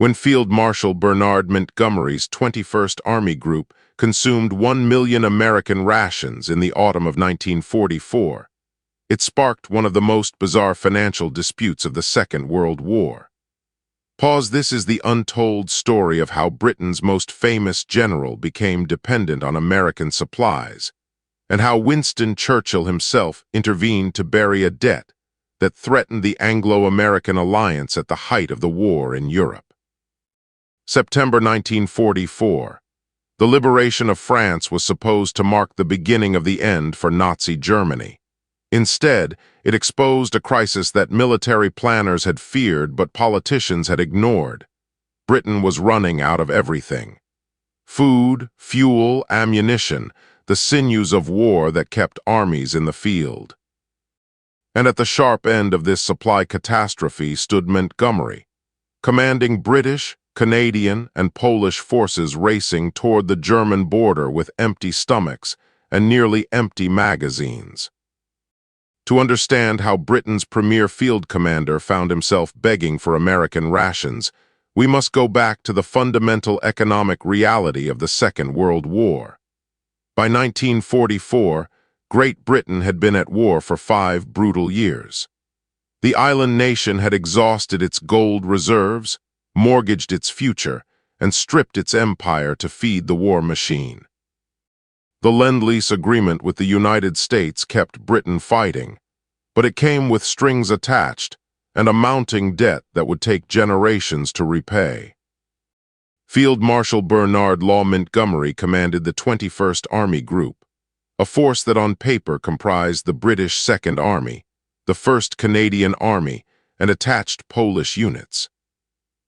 when Field Marshal Bernard Montgomery's 21st Army Group consumed 1 million American rations in the autumn of 1944. It sparked one of the most bizarre financial disputes of the Second World War. This is the untold story of how Britain's most famous general became dependent on American supplies, and how Winston Churchill himself intervened to bury a debt that threatened the Anglo-American alliance at the height of the war in Europe. September 1944. The liberation of France was supposed to mark the beginning of the end for Nazi Germany. Instead, it exposed a crisis that military planners had feared but politicians had ignored. Britain was running out of everything. Food, fuel, ammunition, the sinews of war that kept armies in the field. And at the sharp end of this supply catastrophe stood Montgomery, commanding British, Canadian, and Polish forces racing toward the German border with empty stomachs and nearly empty magazines. To understand how Britain's premier field commander found himself begging for American rations, we must go back to the fundamental economic reality of the Second World War. By 1944, Great Britain had been at war for 5 brutal years. The island nation had exhausted its gold reserves, mortgaged its future, and stripped its empire to feed the war machine. The Lend-Lease agreement with the United States kept Britain fighting, but it came with strings attached and a mounting debt that would take generations to repay. Field Marshal Bernard Montgomery commanded the 21st Army Group, a force that on paper comprised the British Second Army, the 1st Canadian Army, and attached Polish units.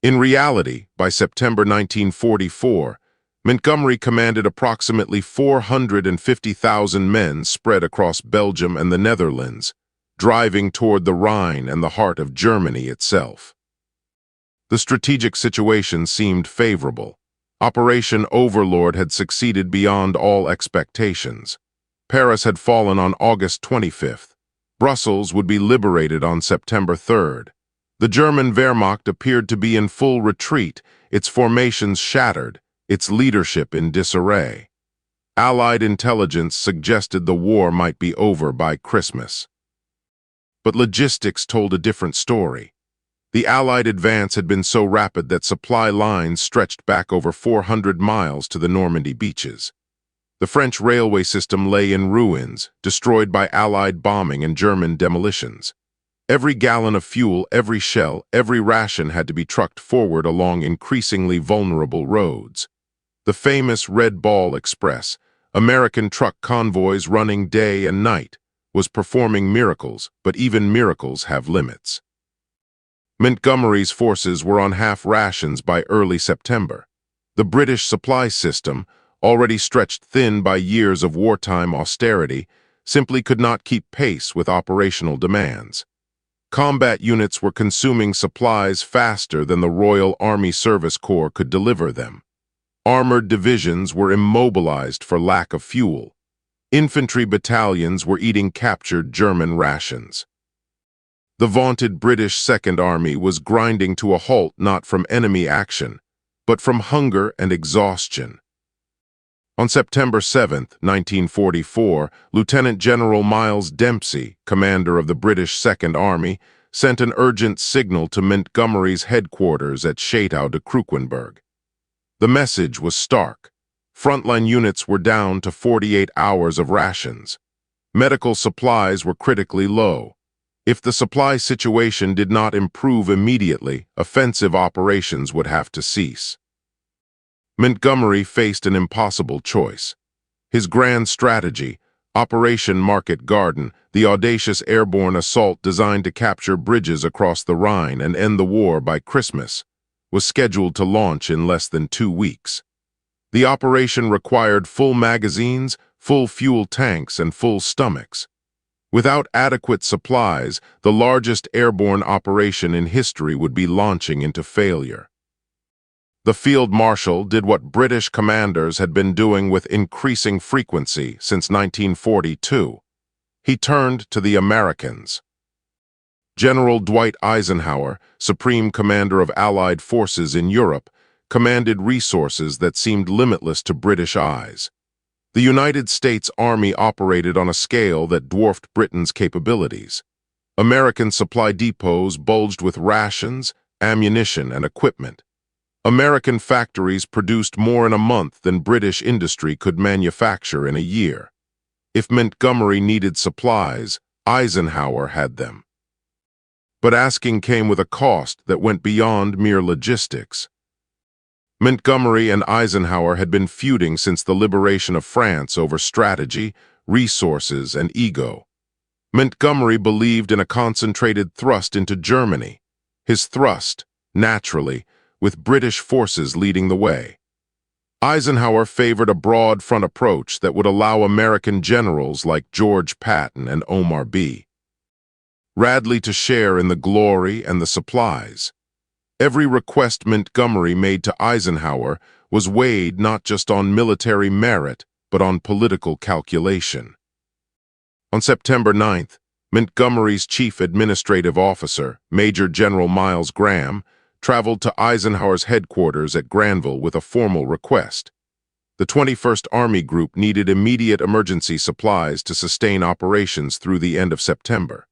In reality, by September 1944, Montgomery commanded approximately 450,000 men spread across Belgium and the Netherlands, driving toward the Rhine and the heart of Germany itself. The strategic situation seemed favorable. Operation Overlord had succeeded beyond all expectations. Paris had fallen on August 25th. Brussels would be liberated on September 3rd. The German Wehrmacht appeared to be in full retreat, its formations shattered, its leadership in disarray. Allied intelligence suggested the war might be over by Christmas. But logistics told a different story. The Allied advance had been so rapid that supply lines stretched back over 400 miles to the Normandy beaches. The French railway system lay in ruins, destroyed by Allied bombing and German demolitions. Every gallon of fuel, every shell, every ration had to be trucked forward along increasingly vulnerable roads. The famous Red Ball Express, American truck convoys running day and night, was performing miracles, but even miracles have limits. Montgomery's forces were on half rations by early September. The British supply system, already stretched thin by years of wartime austerity, simply could not keep pace with operational demands. Combat units were consuming supplies faster than the Royal Army Service Corps could deliver them. Armored divisions were immobilized for lack of fuel. Infantry battalions were eating captured German rations. The vaunted British Second Army was grinding to a halt not from enemy action, but from hunger and exhaustion. On September 7, 1944, Lieutenant General Miles Dempsey, commander of the British Second Army, sent an urgent signal to Montgomery's headquarters at Chateau de Krukenberg. The message was stark. Frontline units were down to 48 hours of rations. Medical supplies were critically low. If the supply situation did not improve immediately, offensive operations would have to cease. Montgomery faced an impossible choice. His grand strategy, Operation Market Garden, the audacious airborne assault designed to capture bridges across the Rhine and end the war by Christmas, was scheduled to launch in less than 2 weeks. The operation required full magazines, full fuel tanks, and full stomachs. Without adequate supplies, the largest airborne operation in history would be launching into failure. The Field Marshal did what British commanders had been doing with increasing frequency since 1942. He turned to the Americans. General Dwight Eisenhower, Supreme Commander of Allied forces in Europe, commanded resources that seemed limitless to British eyes. The United States Army operated on a scale that dwarfed Britain's capabilities. American supply depots bulged with rations, ammunition, and equipment. American factories produced more in a month than British industry could manufacture in a year. If Montgomery needed supplies, Eisenhower had them. But asking came with a cost that went beyond mere logistics. Montgomery and Eisenhower had been feuding since the liberation of France over strategy, resources, and ego. Montgomery believed in a concentrated thrust into Germany. His thrust, naturally, with British forces leading the way. Eisenhower favored a broad front approach that would allow American generals like George Patton and Omar B. Bradley to share in the glory and the supplies. Every request Montgomery made to Eisenhower was weighed not just on military merit, but on political calculation. On September 9th, Montgomery's chief administrative officer, Major General Miles Graham, traveled to Eisenhower's headquarters at Granville with a formal request. The 21st Army Group needed immediate emergency supplies to sustain operations through the end of September.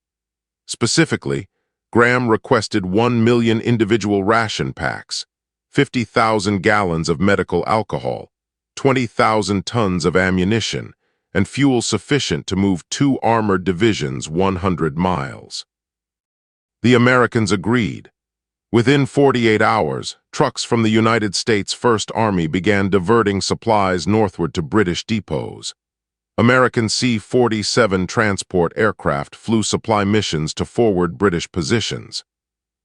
Specifically, Graham requested 1 million individual ration packs, 50,000 gallons of medical alcohol, 20,000 tons of ammunition, and fuel sufficient to move 2 armored divisions 100 miles. The Americans agreed. Within 48 hours, trucks from the United States First Army began diverting supplies northward to British depots. American C-47 transport aircraft flew supply missions to forward British positions.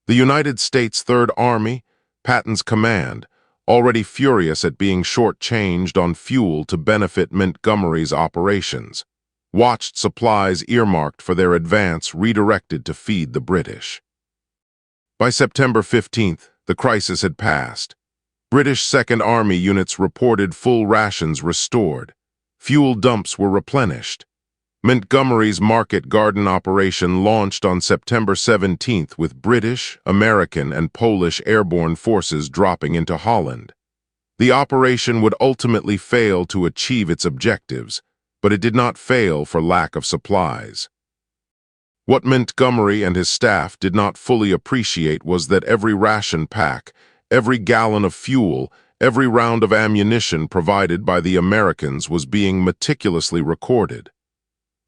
The United States Third Army, Patton's command, already furious at being shortchanged on fuel to benefit Montgomery's operations, watched supplies earmarked for their advance redirected to feed the British. By September 15th, the crisis had passed. British Second Army units reported full rations restored. Fuel dumps were replenished. Montgomery's Market Garden operation launched on September 17th with British, American, and Polish airborne forces dropping into Holland. The operation would ultimately fail to achieve its objectives, but it did not fail for lack of supplies. What Montgomery and his staff did not fully appreciate was that every ration pack, every gallon of fuel, every round of ammunition provided by the Americans was being meticulously recorded.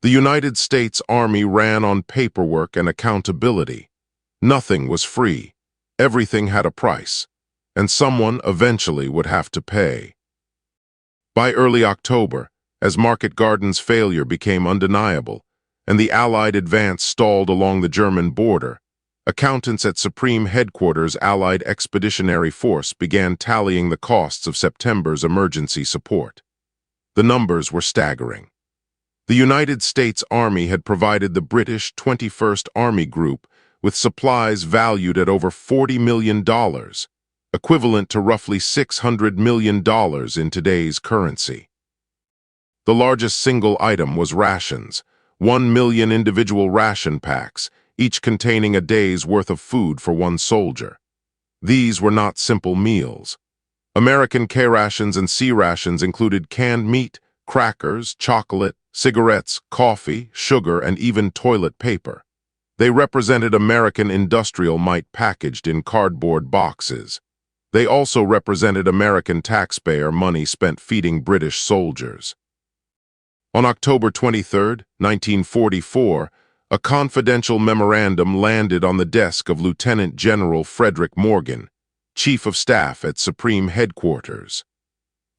The United States Army ran on paperwork and accountability. Nothing was free. Everything had a price, and someone eventually would have to pay. By early October, as Market Garden's failure became undeniable, and the Allied advance stalled along the German border, accountants at Supreme Headquarters Allied Expeditionary Force began tallying the costs of September's emergency support. The numbers were staggering. The United States Army had provided the British 21st Army Group with supplies valued at over $40 million, equivalent to roughly $600 million in today's currency. The largest single item was rations, 1 million individual ration packs, each containing a day's worth of food for one soldier. These were not simple meals. American K rations and C rations included canned meat, crackers, chocolate, cigarettes, coffee, sugar, and even toilet paper. They represented American industrial might packaged in cardboard boxes. They also represented American taxpayer money spent feeding British soldiers. On October 23, 1944, a confidential memorandum landed on the desk of Lieutenant General Frederick Morgan, Chief of Staff at Supreme Headquarters.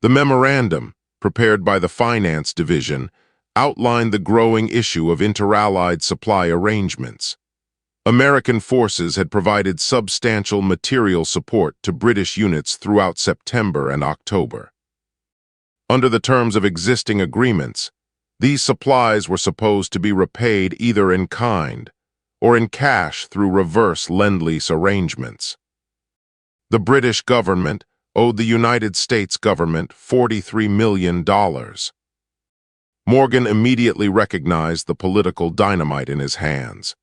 The memorandum, prepared by the Finance Division, outlined the growing issue of inter-allied supply arrangements. American forces had provided substantial material support to British units throughout September and October. Under the terms of existing agreements, these supplies were supposed to be repaid either in kind or in cash through reverse lend-lease arrangements. The British government owed the United States government $43 million. Morgan immediately recognized the political dynamite in his hands.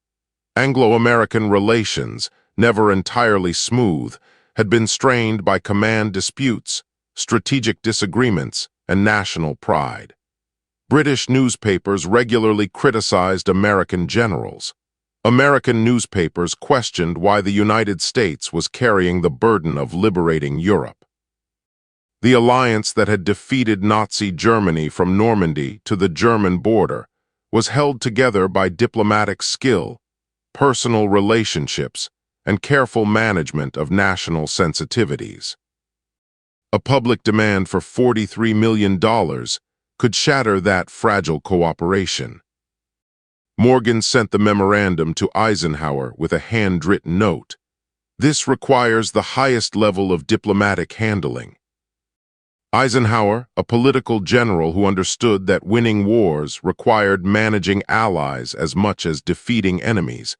Anglo-American relations, never entirely smooth, had been strained by command disputes, strategic disagreements, and national pride. British newspapers regularly criticized American generals. American newspapers questioned why the United States was carrying the burden of liberating Europe. The alliance that had defeated Nazi Germany from Normandy to the German border was held together by diplomatic skill, personal relationships, and careful management of national sensitivities. A public demand for $43 million could shatter that fragile cooperation. Morgan sent the memorandum to Eisenhower with a handwritten note. This requires the highest level of diplomatic handling. Eisenhower, a political general who understood that winning wars required managing allies as much as defeating enemies,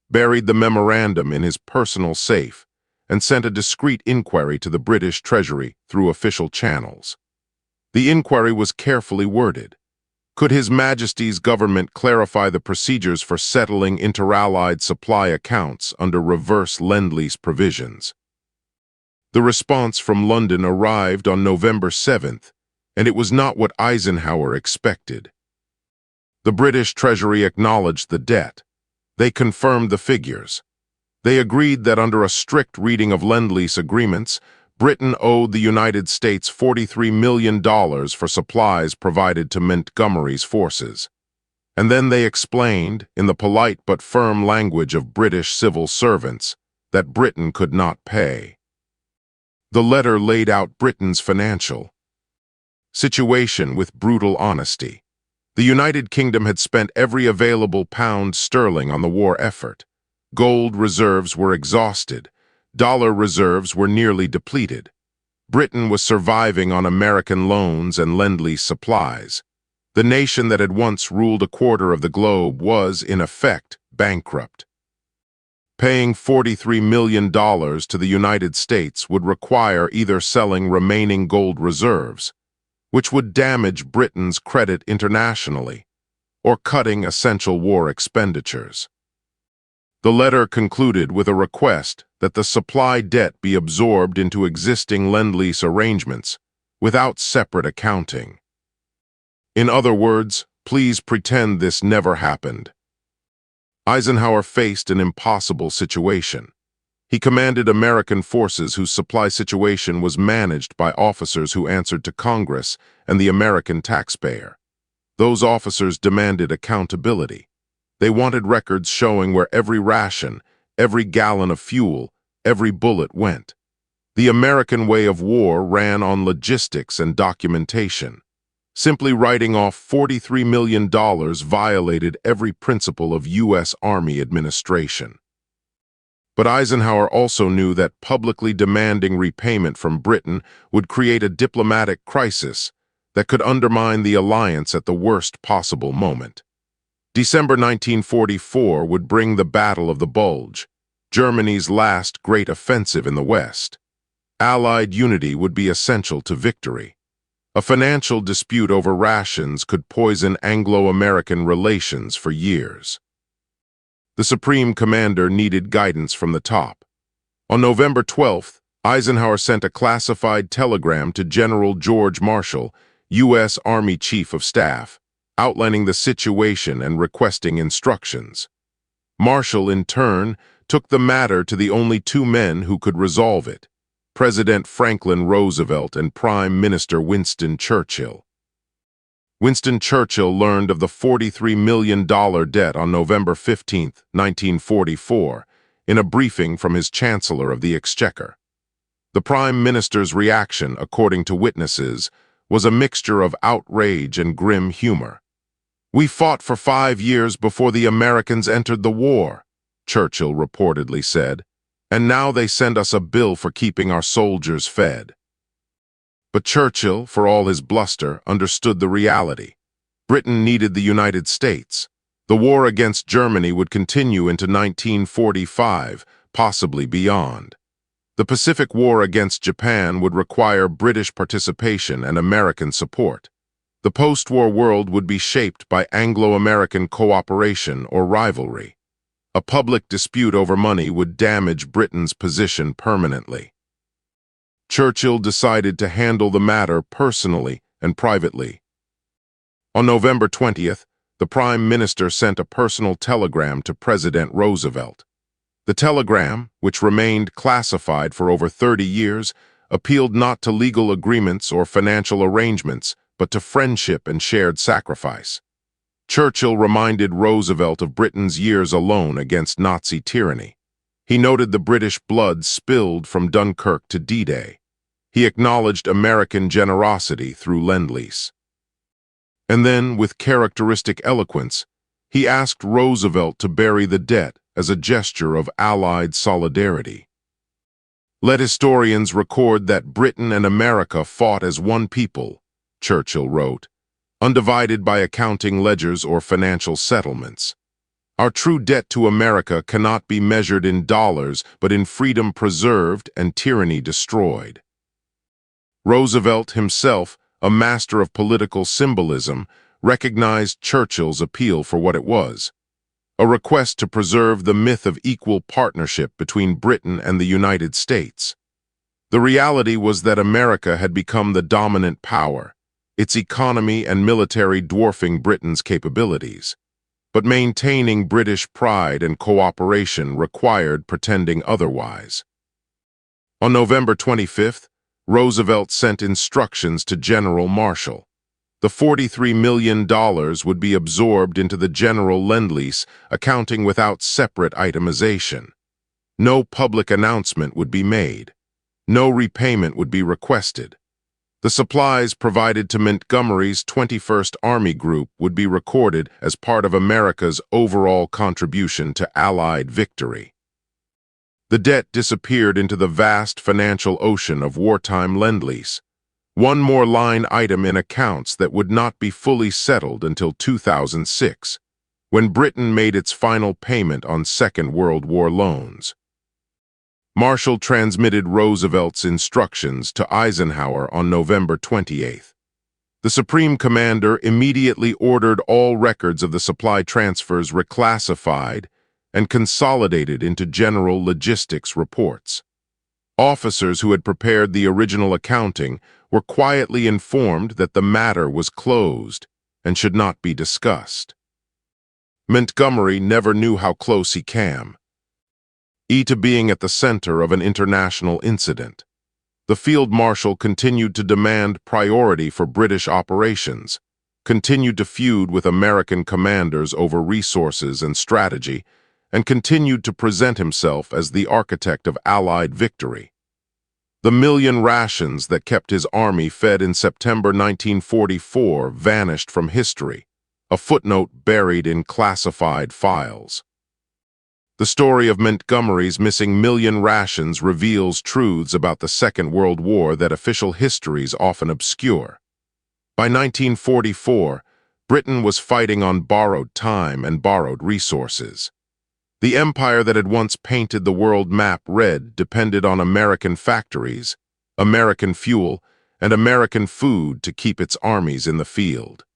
buried the memorandum in his personal safe and sent a discreet inquiry to the British Treasury through official channels. The inquiry was carefully worded. Could His Majesty's government clarify the procedures for settling inter-allied supply accounts under reverse Lend-Lease provisions? The response from London arrived on November 7th, and it was not what Eisenhower expected. The British Treasury acknowledged the debt. They confirmed the figures. They agreed that under a strict reading of Lend-Lease agreements, Britain owed the United States $43 million for supplies provided to Montgomery's forces. And then they explained, in the polite but firm language of British civil servants, that Britain could not pay. The letter laid out Britain's financial situation with brutal honesty. The United Kingdom had spent every available pound sterling on the war effort. Gold reserves were exhausted. Dollar reserves were nearly depleted. Britain was surviving on American loans and Lend-Lease supplies. The nation that had once ruled a quarter of the globe was, in effect, bankrupt. Paying $43 million to the United States would require either selling remaining gold reserves, which would damage Britain's credit internationally, or cutting essential war expenditures. The letter concluded with a request that the supply debt be absorbed into existing Lend-Lease arrangements without separate accounting. In other words, please pretend this never happened. Eisenhower faced an impossible situation. He commanded American forces whose supply situation was managed by officers who answered to Congress and the American taxpayer. Those officers demanded accountability. They wanted records showing where every ration, every gallon of fuel, every bullet went. The American way of war ran on logistics and documentation. Simply writing off $43 million violated every principle of U.S. Army administration. But Eisenhower also knew that publicly demanding repayment from Britain would create a diplomatic crisis that could undermine the alliance at the worst possible moment. December 1944 would bring the Battle of the Bulge, Germany's last great offensive in the West. Allied unity would be essential to victory. A financial dispute over rations could poison Anglo-American relations for years. The Supreme Commander needed guidance from the top. On November 12th, Eisenhower sent a classified telegram to General George Marshall, U.S. Army Chief of Staff, outlining the situation and requesting instructions. Marshall, in turn, took the matter to the only two men who could resolve it: President Franklin Roosevelt and Prime Minister Winston Churchill. Winston Churchill learned of the $43 million debt on November 15, 1944, in a briefing from his Chancellor of the Exchequer. The Prime Minister's reaction, according to witnesses, was a mixture of outrage and grim humor. "We fought for 5 years before the Americans entered the war," Churchill reportedly said, "and now they send us a bill for keeping our soldiers fed." But Churchill, for all his bluster, understood the reality. Britain needed the United States. The war against Germany would continue into 1945, possibly beyond. The Pacific War against Japan would require British participation and American support. The post-war world would be shaped by Anglo-American cooperation or rivalry. A public dispute over money would damage Britain's position permanently. Churchill decided to handle the matter personally and privately. On November 20th, the Prime Minister sent a personal telegram to President Roosevelt. The telegram, which remained classified for over 30 years, appealed not to legal agreements or financial arrangements, but to friendship and shared sacrifice. Churchill reminded Roosevelt of Britain's years alone against Nazi tyranny. He noted the British blood spilled from Dunkirk to D-Day. He acknowledged American generosity through Lend-Lease. And then, with characteristic eloquence, he asked Roosevelt to bury the debt as a gesture of Allied solidarity. "Let historians record that Britain and America fought as one people," Churchill wrote, "undivided by accounting ledgers or financial settlements. Our true debt to America cannot be measured in dollars, but in freedom preserved and tyranny destroyed." Roosevelt himself, a master of political symbolism, recognized Churchill's appeal for what it was: a request to preserve the myth of equal partnership between Britain and the United States. The reality was that America had become the dominant power, its economy and military dwarfing Britain's capabilities. But maintaining British pride and cooperation required pretending otherwise. On November 25th, Roosevelt sent instructions to General Marshall. The $43 million would be absorbed into the general Lend-Lease, accounting without separate itemization. No public announcement would be made. No repayment would be requested. The supplies provided to Montgomery's 21st Army Group would be recorded as part of America's overall contribution to Allied victory. The debt disappeared into the vast financial ocean of wartime Lend-Lease, one more line item in accounts that would not be fully settled until 2006, when Britain made its final payment on Second World War loans. Marshall transmitted Roosevelt's instructions to Eisenhower on November 28th. The Supreme Commander immediately ordered all records of the supply transfers reclassified and consolidated into general logistics reports. Officers who had prepared the original accounting were quietly informed that the matter was closed and should not be discussed. Montgomery never knew how close he came to being at the center of an international incident. The Field Marshal continued to demand priority for British operations, continued to feud with American commanders over resources and strategy, and continued to present himself as the architect of Allied victory. The million rations that kept his army fed in September 1944 vanished from history, a footnote buried in classified files. The story of Montgomery's missing million rations reveals truths about the Second World War that official histories often obscure. By 1944, Britain was fighting on borrowed time and borrowed resources. The empire that had once painted the world map red depended on American factories, American fuel, and American food to keep its armies in the field.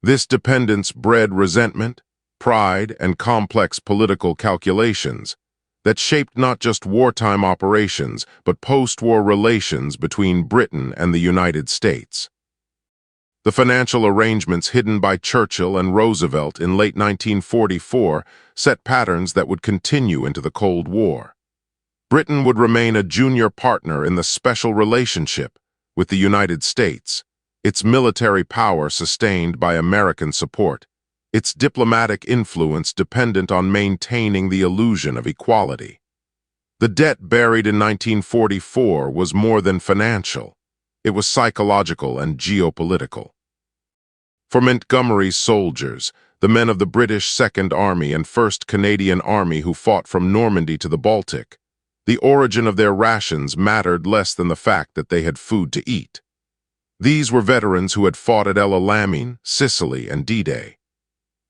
This dependence bred resentment, pride, and complex political calculations that shaped not just wartime operations but post-war relations between Britain and the United States. The financial arrangements hidden by Churchill and Roosevelt in late 1944 set patterns that would continue into the Cold War. Britain would remain a junior partner in the special relationship with the United States, its military power sustained by American support, its diplomatic influence dependent on maintaining the illusion of equality. The debt buried in 1944 was more than financial. It was psychological and geopolitical. For Montgomery's soldiers, the men of the British Second Army and 1st Canadian Army who fought from Normandy to the Baltic, the origin of their rations mattered less than the fact that they had food to eat. These were veterans who had fought at El Alamein, Sicily, and D-Day.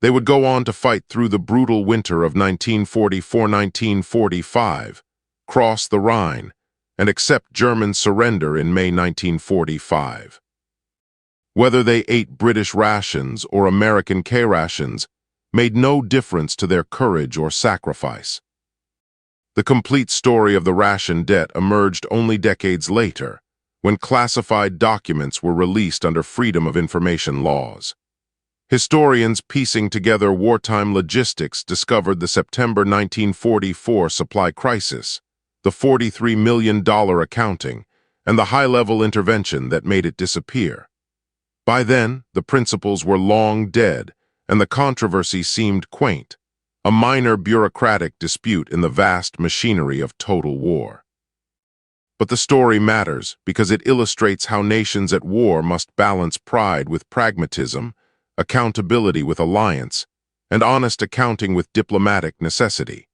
They would go on to fight through the brutal winter of 1944-1945, cross the Rhine, and accept German surrender in May 1945. Whether they ate British rations or American K-rations, made no difference to their courage or sacrifice. The complete story of the ration debt emerged only decades later, when classified documents were released under Freedom of Information laws. Historians piecing together wartime logistics discovered the September 1944 supply crisis, the $43 million accounting, and the high-level intervention that made it disappear. By then, the principals were long dead, and the controversy seemed quaint, a minor bureaucratic dispute in the vast machinery of total war. But the story matters because it illustrates how nations at war must balance pride with pragmatism, accountability with alliance, and honest accounting with diplomatic necessity.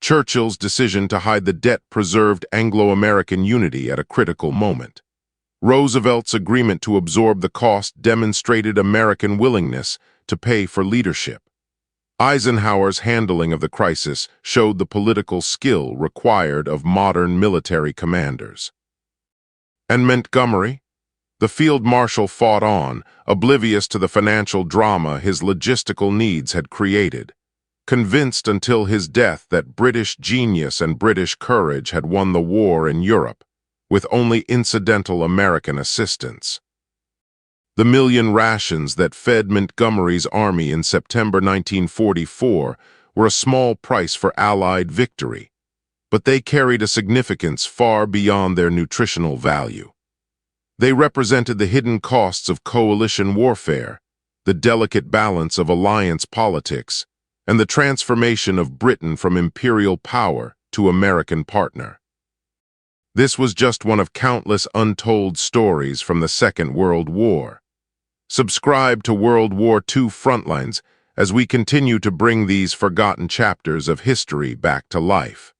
Churchill's decision to hide the debt preserved Anglo-American unity at a critical moment. Roosevelt's agreement to absorb the cost demonstrated American willingness to pay for leadership. Eisenhower's handling of the crisis showed the political skill required of modern military commanders. And Montgomery? The Field Marshal fought on, oblivious to the financial drama his logistical needs had created, convinced until his death that British genius and British courage had won the war in Europe, with only incidental American assistance. The million rations that fed Montgomery's army in September 1944 were a small price for Allied victory, but they carried a significance far beyond their nutritional value. They represented the hidden costs of coalition warfare, the delicate balance of alliance politics, and the transformation of Britain from imperial power to American partner. This was just one of countless untold stories from the Second World War. Subscribe to World War II Frontlines as we continue to bring these forgotten chapters of history back to life.